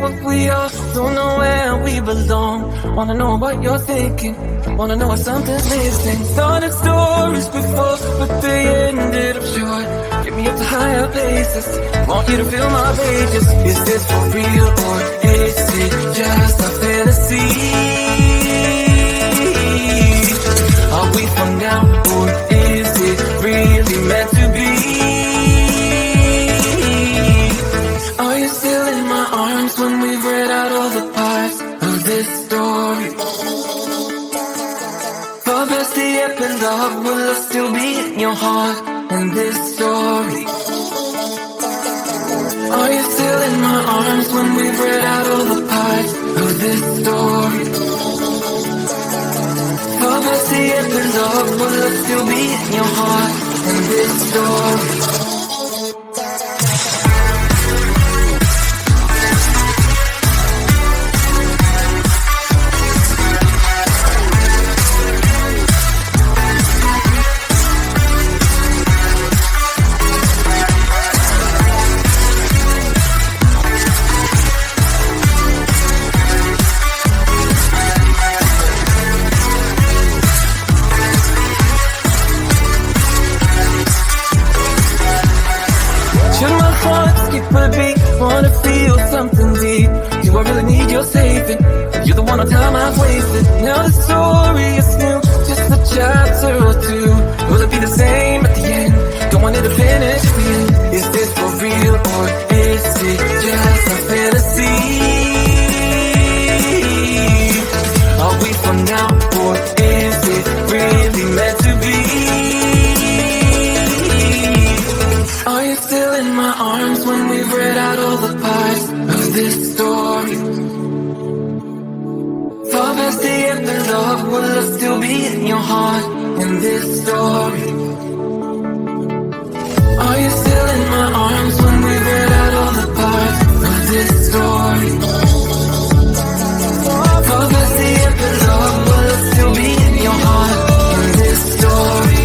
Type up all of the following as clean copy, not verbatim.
what we are, don't know where we belong. Wanna know what you're thinking, wanna know if something's missing. Started stories before, but they ended up short. Get me up to higher places, want you to fill my pages. Is this for real or is it just a fantasy? Are we for now or is it really meant to be? Are you still in my arms when we've read out all the parts of this story? Far past the epilogue, will I still be in your heart in this story? Are you still in my arms when we've read out all the parts of this story? Far past the epilogue, will I still be in your heart in this story? Wanna feel something deep. Do I really need your saving? You're the one on time I've wasted. Now the story is new, just a chapter or two. Will it be the same at the end? Don't want it to finish at the end. Is this for real or is it just a fantasy? Are we for now or is it really meant to be? Are you still in my arms when we've read out all the parts of this story? Far past the epilogue, will I still be in your heart in this story? Are you still in my arms when we've read out all the parts of this story? Far past the epilogue, will I still be in your heart in this story?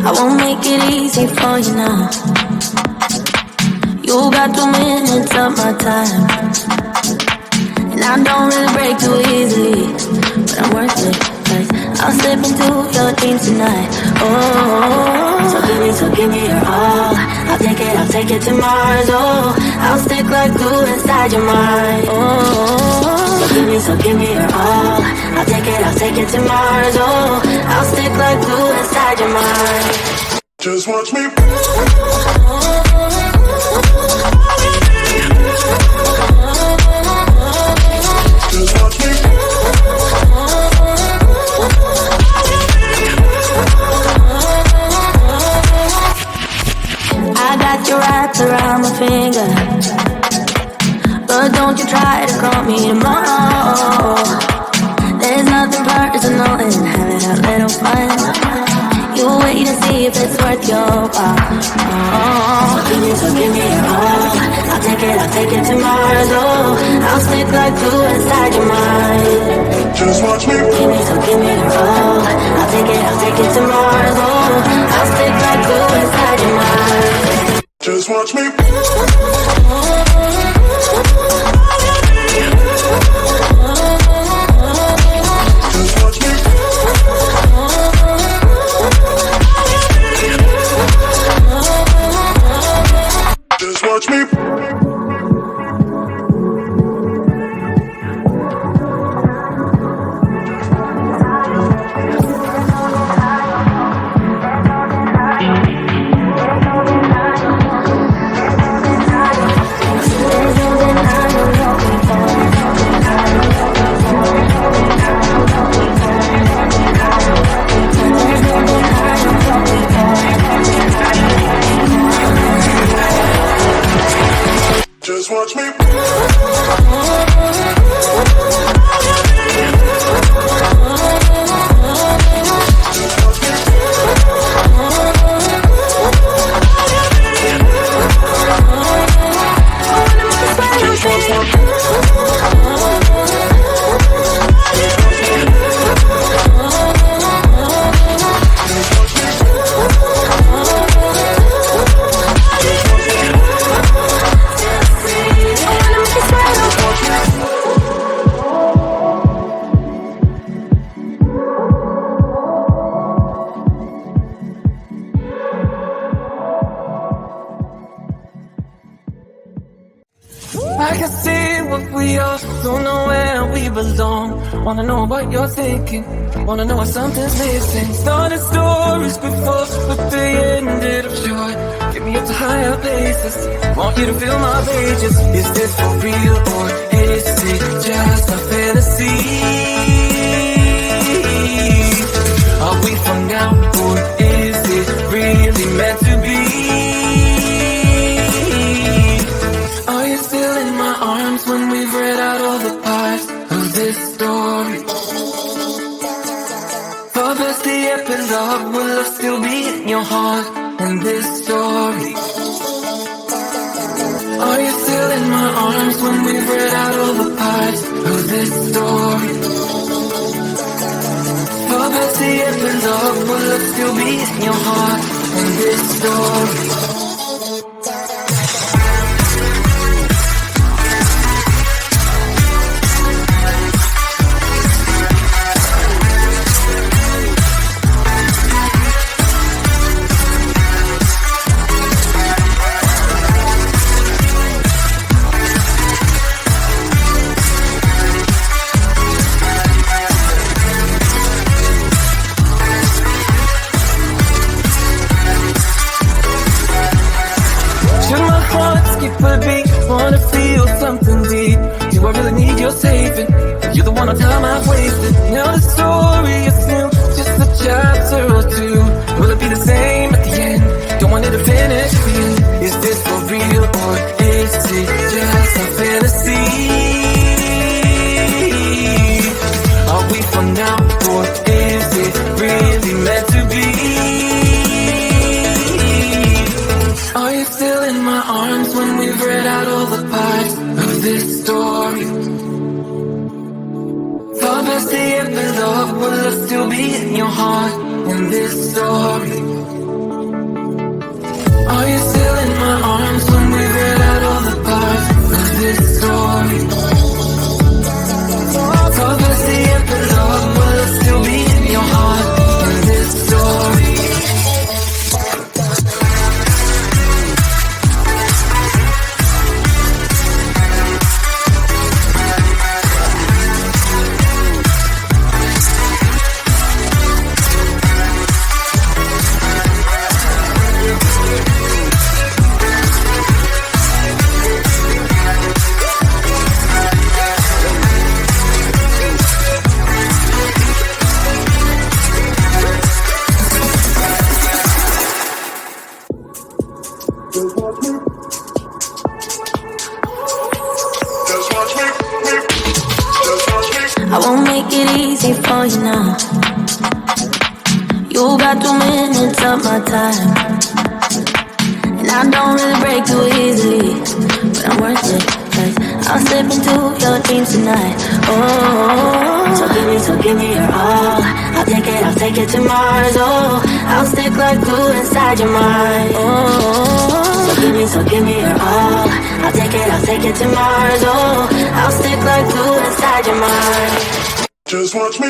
I won't make it easy for you now. You got 2 minutes of my time, and I don't really break too easily, but I'm worth it, 'cause I'll slip into your dreams tonight. Oh, so give me your all. I'll take it to Mars. Oh, I'll stick like glue inside your mind. Oh, so give me your all. I'll take it to Mars. Oh, I'll stick like glue inside your mind. Just watch me. Just watch me. I got you wrapped around my finger, but don't you try to call me tomorrow. There's nothing personal in having a little fun. You wait to see if it's worth your while. Oh, so give me your all. I'll take it to Mars. Oh, I'll stick like glue inside your mind. Just watch me. Give me your all. I'll take it to Mars. Oh, I'll stick like glue inside your mind. Just watch me. Just watch me. watch me. I can see what we are, don't know where we belong. Wanna know what you're thinking, wanna know why something's missing. Started stories before, but they ended up short. Get me up to higher places, want you to feel my pages. Is this for real or is it just a fantasy? Are we from now or is it really meant to be? Are you still in my arms when we've read out all the parts of this story? For past the epilogue, will I still be in your heart in this story? Are you still in my arms when we've read out all the parts of this story? For past the epilogue, will I still be in your heart in this story? Skip a beat, wanna feel something deep. Do I really need your saving? You're the one time I've wasted. Now the story is new, just a chapter or two. Will it be the same at the end? Don't want it to finish clean. Is this for real or is it just a fantasy? Are we from now or is it really meant to be? Are you still in my arms when we've read out all the parts of this story? Far past the epilogue, will I still be in your heart in this story? Are you still in my arms when we've read out all the parts of this story? Far past the epilogue, will I still be in your heart in this story? I won't make it easy for you now. You got 2 minutes of my time, and I don't really break too easily, but I'm worth it, 'cause I'll slip into your dreams tonight. Oh, so give me your all. I'll take it to Mars. Oh, I'll stick like glue inside your mind. Oh, so give me your all. I'll take it to Mars. Oh, I'll stick like glue inside your mind. Just watch me.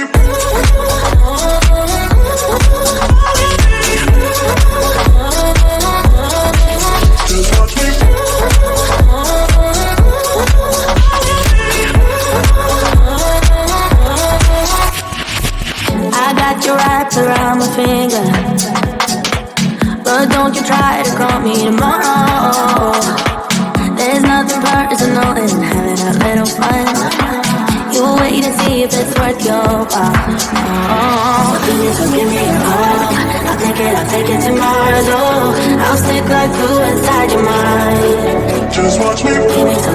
Just watch me. I got you wrapped around my finger, but don't you try to call me tomorrow. There's nothing personal in having a little fun. You wait and see if it's worth your while. Oh, so give me your all. I'll take it to Mars. Oh, I'll stick like glue inside your mind. Just watch me. So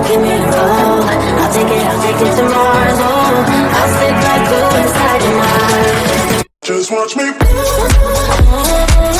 take it to Mars. Oh, I'll stick like glue inside your mind. Just watch me.